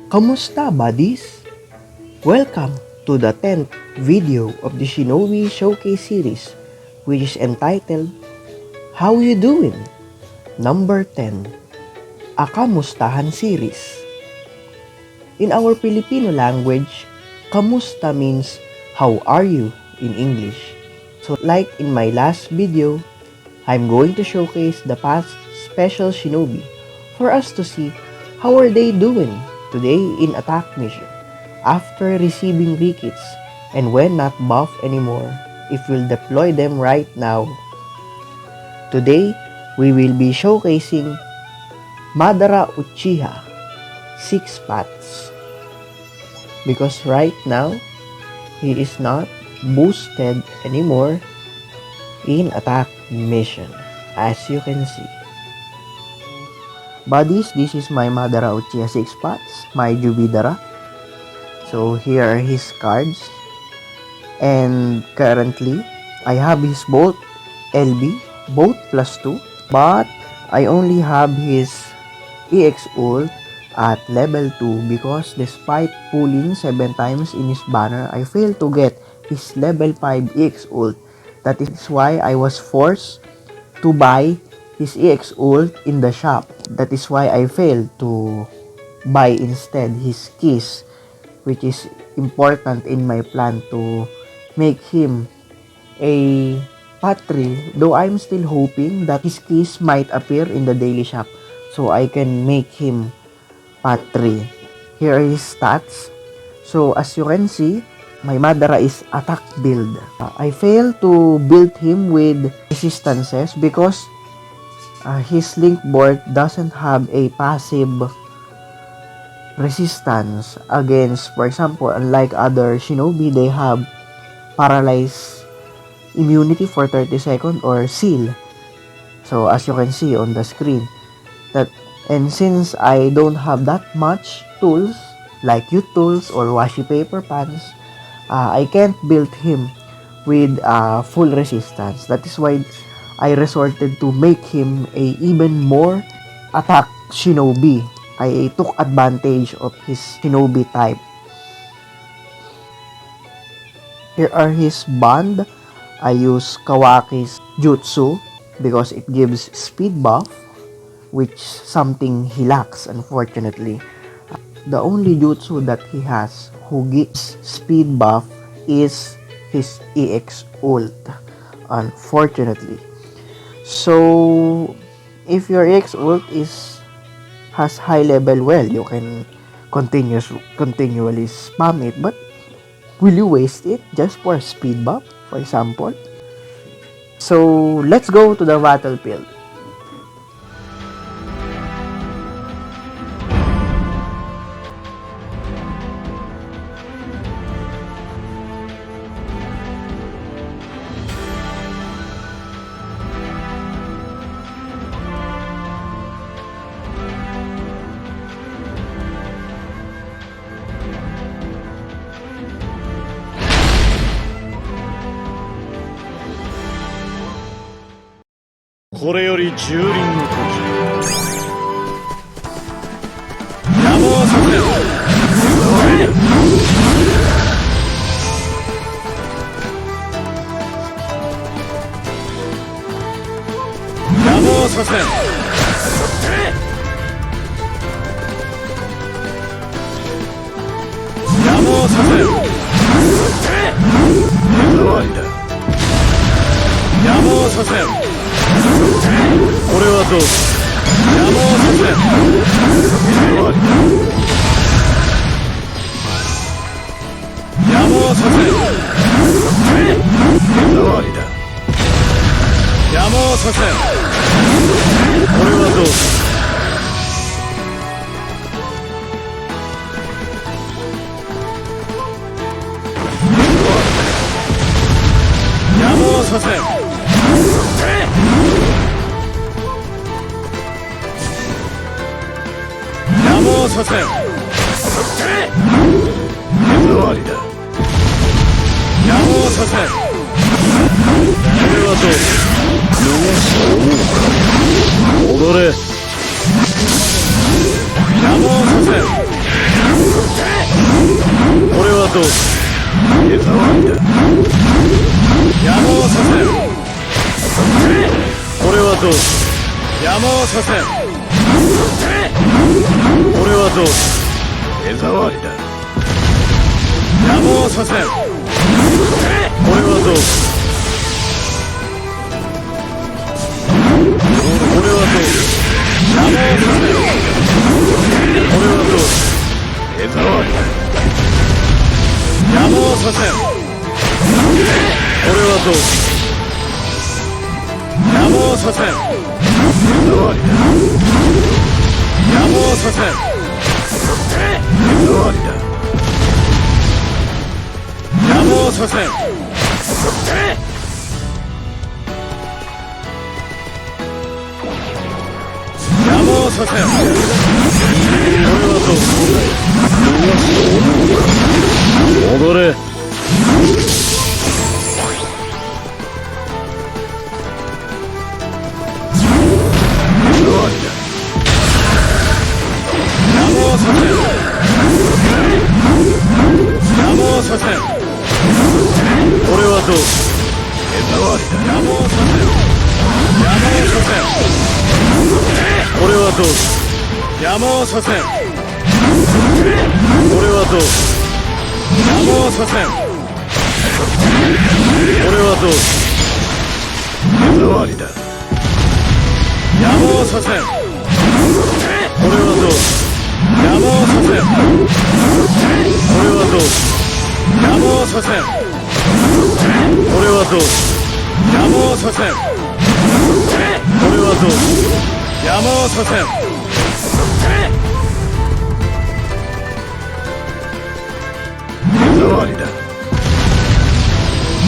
Kamusta, buddies? Welcome to the 10th video of the Shinobi Showcase series, which is entitled, How You Doing? Number 10, A Kamustahan series. In our Filipino language, kamusta means how are you in English. So like in my last video, I'm going to showcase the past special shinobi for us to see how are they doing today in attack mission after receiving rekits, and when not buff anymore, if we'll deploy them right now. Today, we will be showcasing Madara Uchiha 6 paths, because right now he is not boosted anymore in attack mission, as you can see. Buddies, this is my Madara Uchiha 6 paths, my Jubidara. So here are his cards, and currently I have his both LB, both +2, but I only have his EX ult at level 2 because despite pulling 7 times in his banner, I failed to get his level 5 EX ult. That is why I was forced to buy his EX ult in the shop. That is why I failed to buy instead his keys, which is important in my plan to make him a patri, though I'm still hoping that his keys might appear in the daily shop so I can make him patri. Here are his stats. So as you can see, my Madara is attack build. I failed to build him with resistances because his link board doesn't have a passive resistance against, for example, unlike other shinobi, they have paralyze immunity for 30 seconds or seal. So as you can see on the screen, and since I don't have that much tools like youth tools or washi paper pans, I can't build him with full resistance. That is why I resorted to make him a even more attack shinobi. I took advantage of his shinobi type. Here are his bond. I use Kawaki's jutsu because it gives speed buff, which something he lacks, unfortunately. The only jutsu that he has who gives speed buff is his EX ult, unfortunately. So if your EX ult has high level, well, you can continually spam it, but will you waste it just for speed buff, for example? So let's go to the battlefield.これより蹂躙の時、邪魔をさせよ。邪魔をさせよ。邪魔をさせよ。終わりだ。邪魔をさせよ。これはどうか。邪魔をさせよ。終わりだ。邪魔をさせよ。終わりだ。邪魔をさせよ。これはどうか。邪魔をさせよ。邪魔をさせよ。終わりだ。邪魔をさせよ。これはどうか。踊れ。邪魔をさせよ。どうだ。手触りだ。邪魔をさせん。これはどうだ。邪魔をさせん。これはどうだ。手触りだ。邪魔をさせん。これはどうだ。これはどうだ。邪魔をさせん。これはどうだ。手触りだ。邪魔をさせん。これはどうだ。邪魔をさせん。手触りだ。邪魔をさせん。手触りだ。邪魔をさせん。邪魔をさせん。これはどうだ。戻れ。させん。これはどう。手触りだ。邪魔をさせん。邪魔をさせん。これはどう。邪魔をさせん。これはどう。邪魔をさせん。これはどう。手触りだ。邪魔をさせん。これはどう。邪魔をさせん。これはどう。邪魔をさせん。これはどう。邪魔をさせん。これはどう。邪魔をさせん。手触りだ。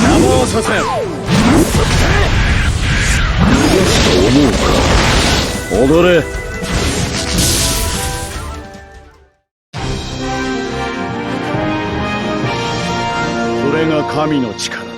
邪魔をさせん。と思うか。踊れ。これが神の力だ。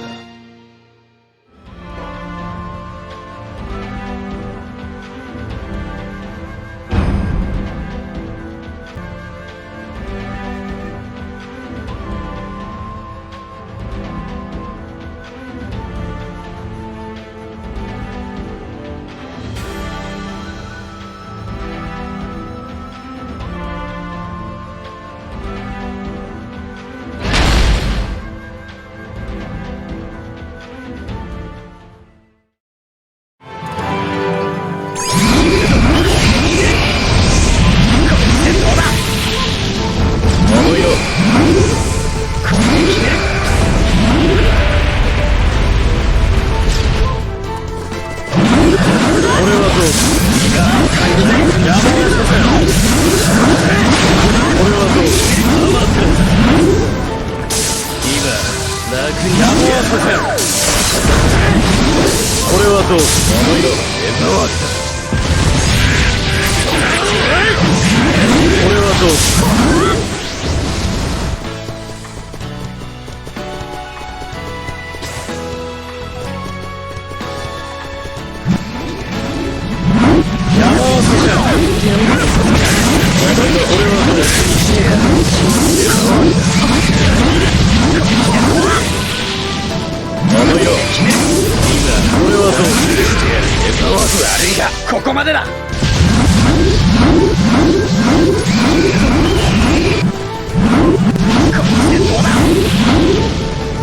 ここまでだ。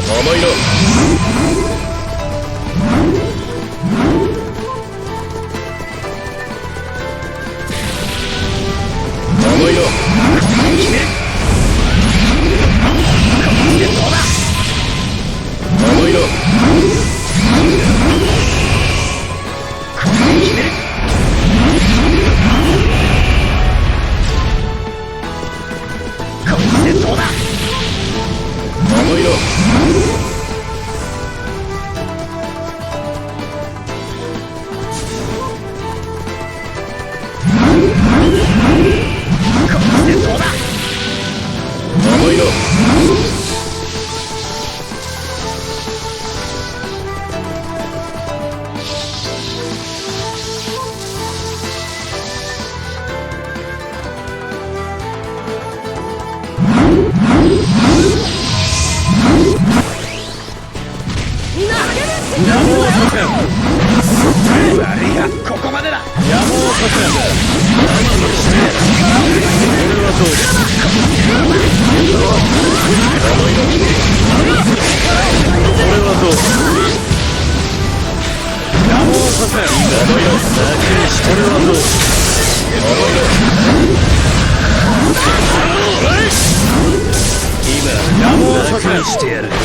思いろ。思いろ。思いろ。邪魔をさせん。悪いがここまでだ。邪魔をさせん。俺はどうだ。俺はどうだ。邪魔をさせん。楽にして俺はどうだ。今邪魔をさせんしてやる。俺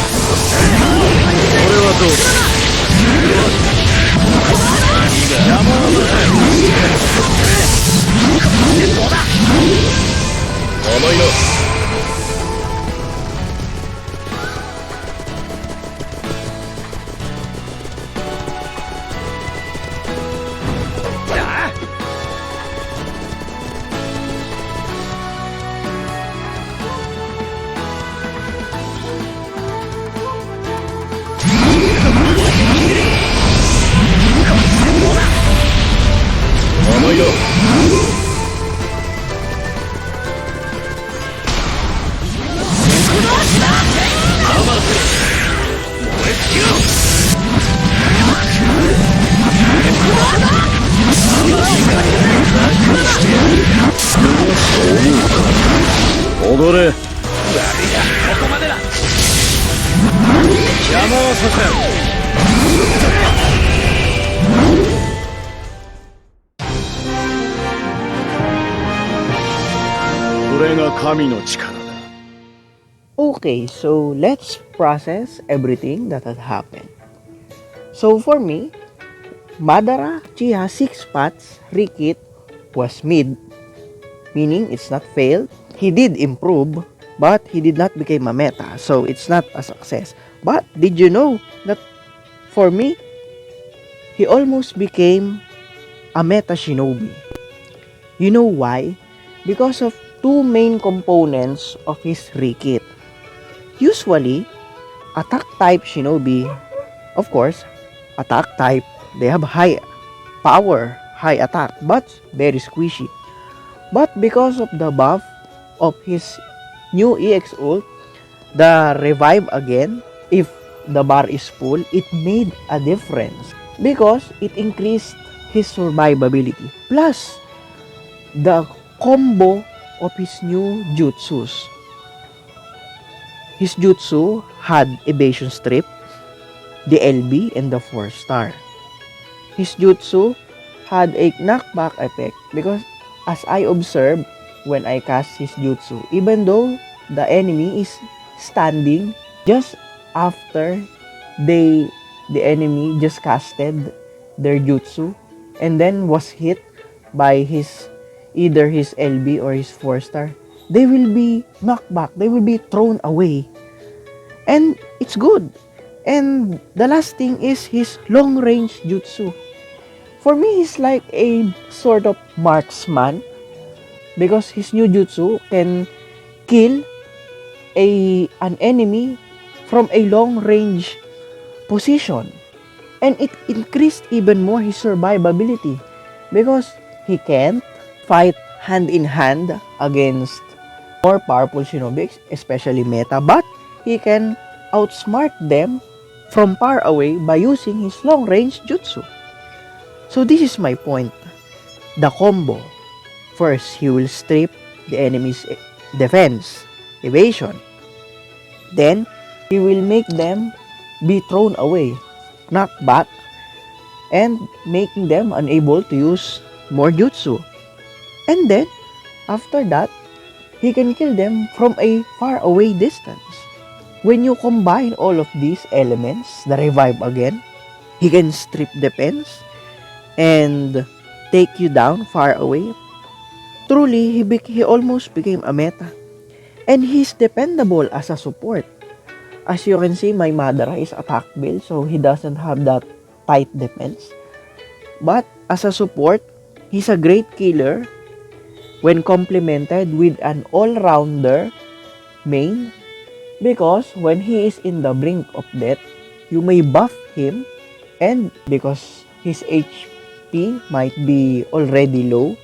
はどうだ。邪魔をさせん。甘いな。甘いな。踊れ。悪いがここまでだ。邪魔をさせん。これが神の力だ。 Okay, so let's process everything that had happened. So for me, Madara Chiha 6 spots Rikit was mid, meaning it's not failed. He did improve, but he did not become a meta, so it's not a success. But did you know that for me, he almost became a meta shinobi? You know why? Because of two main components of his Rikit. Usually, attack type shinobi, of course, attack type, they have high power, high attack, but very squishy. But because of the buff of his new EX ult, the revive again, if the bar is full, it made a difference because it increased his survivability. Plus, the combo of his new jutsus. His jutsu had evasion strip, the LB, and the 4-star. His jutsu had a knockback effect because as I observed when I cast his jutsu, even though the enemy is standing just after the enemy just casted their jutsu and then was hit by his either his LB or his 4-star, they will be knocked back, they will be thrown away. And it's good. And the last thing is his long range jutsu. For me, he's like a sort of marksman because his new jutsu can kill an enemy from a long range position. And it increased even more his survivability because he can't fight hand in hand against more powerful shinobi, especially meta, but he can outsmart them from far away by using his long range jutsu. So this is my point. The combo. First, he will strip the enemy's defense, evasion. Then, he will make them be thrown away, knocked back, and making them unable to use more jutsu. And then, after that, he can kill them from a far away distance. When you combine all of these elements, the revive again, he can strip defense and take you down far away. Truly, he almost became a meta. And he's dependable as a support. As you can see, my Madara is attack build, so he doesn't have that tight defense. But as a support, he's a great killer when complemented with an all-rounder main, because when he is in the brink of death, you may buff him, and because his HP might be already low,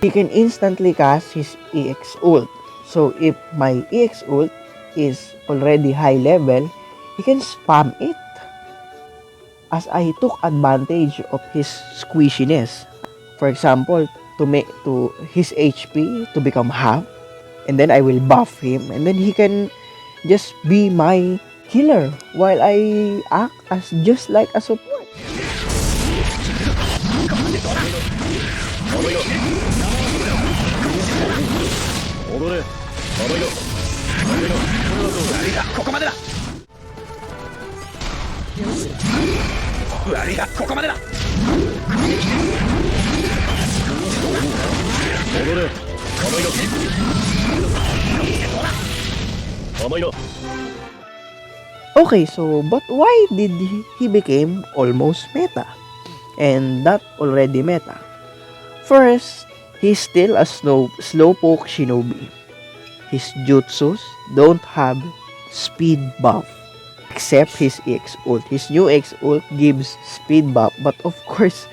he can instantly cast his EX ult. So if my EX ult is already high level, he can spam it as I took advantage of his squishiness. For example, to make to his HP to become half, and then I will buff him, and then he can just be my killer while I act as just like a support. Okay, so but why did he became almost meta? And not already meta. First, he's still a slowpoke shinobi. His jutsus don't have speed buff except his EX ult. His new EX ult gives speed buff, but of course,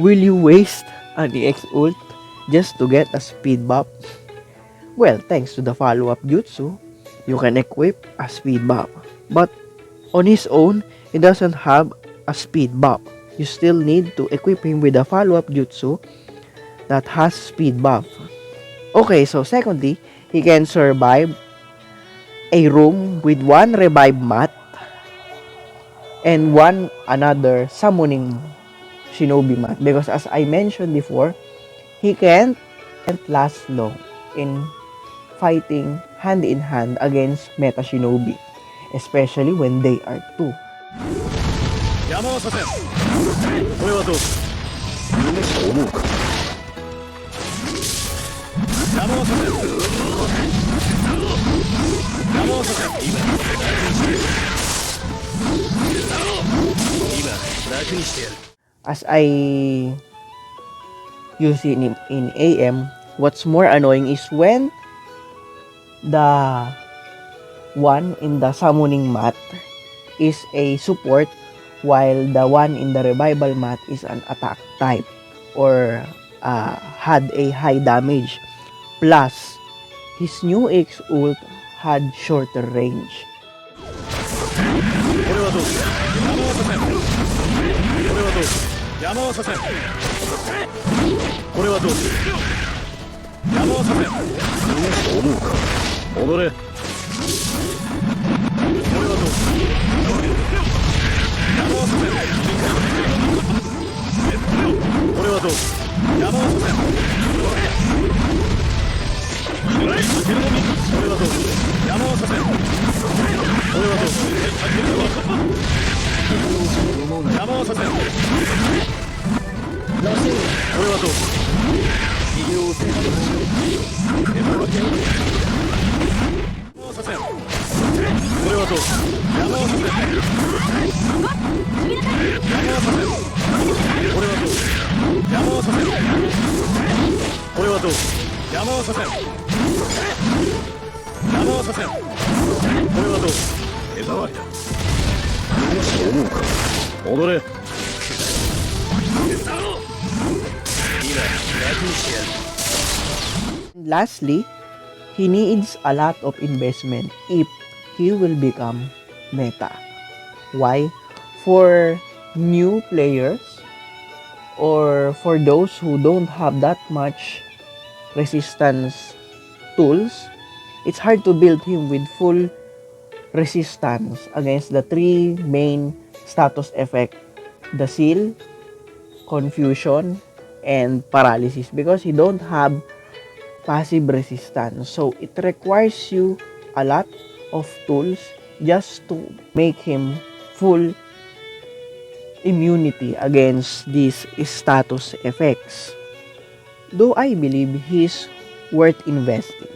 will you waste an EX ult just to get a speed buff? Well, thanks to the follow-up jutsu, you can equip a speed buff. But on his own, he doesn't have a speed buff. You still need to equip him with a follow-up jutsu that has speed buff. Okay, so secondly, he can survive a room with one revive mat and one another summoning shinobi mat, because as I mentioned before, he can't last long in fighting hand in hand against meta shinobi, especially when they are two. As I use it in AM, what's more annoying is when the one in the summoning mat is a support while the one in the revival mat is an attack type or had a high damage. Plus, his new X ult had shorter range. Lastly, he needs a lot of investment if he will become meta. Why? For new players or for those who don't have that much resistance tools, it's hard to build him with full resistance against the three main status effect: the seal, confusion, and paralysis, because he don't have passive resistance. So it requires you a lot of tools just to make him full immunity against these status effects. Though I believe he's worth investing.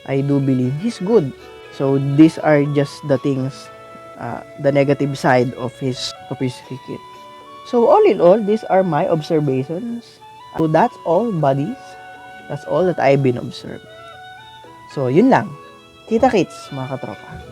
I do believe he's good. So these are just the things, the negative side of his kit. So all in all, these are my observations. So that's all, buddies. That's all that I've been observed. So yun lang. Kita-kits, mga katropa.